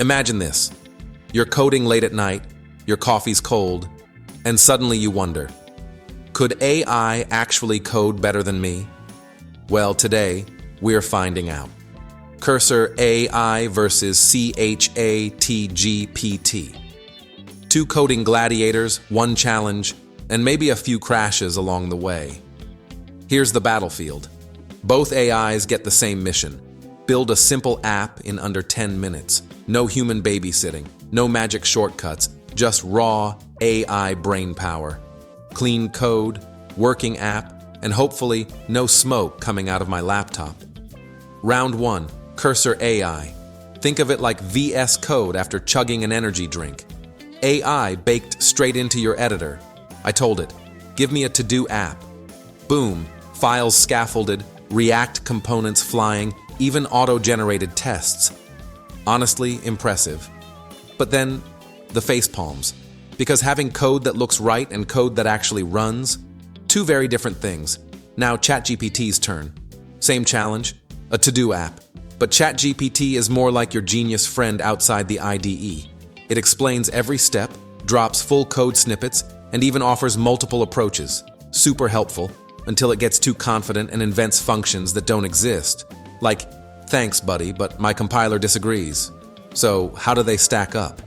Imagine this. You're coding late at night, your coffee's cold, and suddenly you wonder, could AI actually code better than me? Well, today, we're finding out. Cursor AI versus ChatGPT. Two coding gladiators, one challenge, and maybe a few crashes along the way. Here's the battlefield. Both AIs get the same mission. Build a simple app in under 10 minutes. No human babysitting, no magic shortcuts, just raw AI brain power. Clean code, working app, and hopefully no smoke coming out of my laptop. Round 1, Cursor AI. Think of it like VS Code after chugging an energy drink. AI baked straight into your editor. I told it, give me a to-do app. Boom, files scaffolded, React components flying, even auto-generated tests. Honestly, impressive. But then, the facepalms. Because having code that looks right and code that actually runs, two very different things. Now ChatGPT's turn. Same challenge, a to-do app. But ChatGPT is more like your genius friend outside the IDE. It explains every step, drops full code snippets, and even offers multiple approaches. Super helpful, until it gets too confident and invents functions that don't exist. Like, thanks buddy, but my compiler disagrees. So how do they stack up?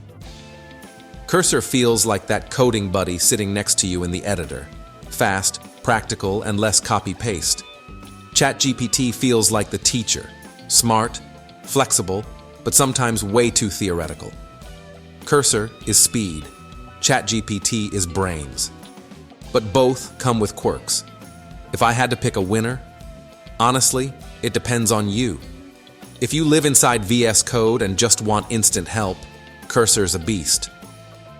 Cursor feels like that coding buddy sitting next to you in the editor. Fast, practical, and less copy-paste. ChatGPT feels like the teacher. Smart, flexible, but sometimes way too theoretical. Cursor is speed. ChatGPT is brains. But both come with quirks. If I had to pick a winner, honestly, it depends on you. If you live inside VS Code and just want instant help, Cursor's a beast.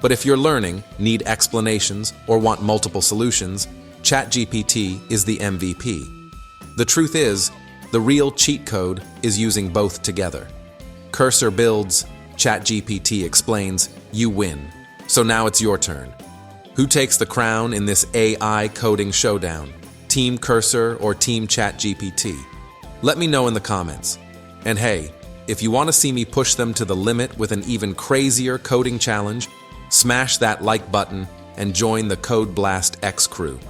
But if you're learning, need explanations, or want multiple solutions, ChatGPT is the MVP. The truth is, the real cheat code is using both together. Cursor builds, ChatGPT explains, you win. So now it's your turn. Who takes the crown in this AI coding showdown? Team Cursor or Team ChatGPT? Let me know in the comments. And hey, if you want to see me push them to the limit with an even crazier coding challenge, smash that like button and join the CodeBlastX crew.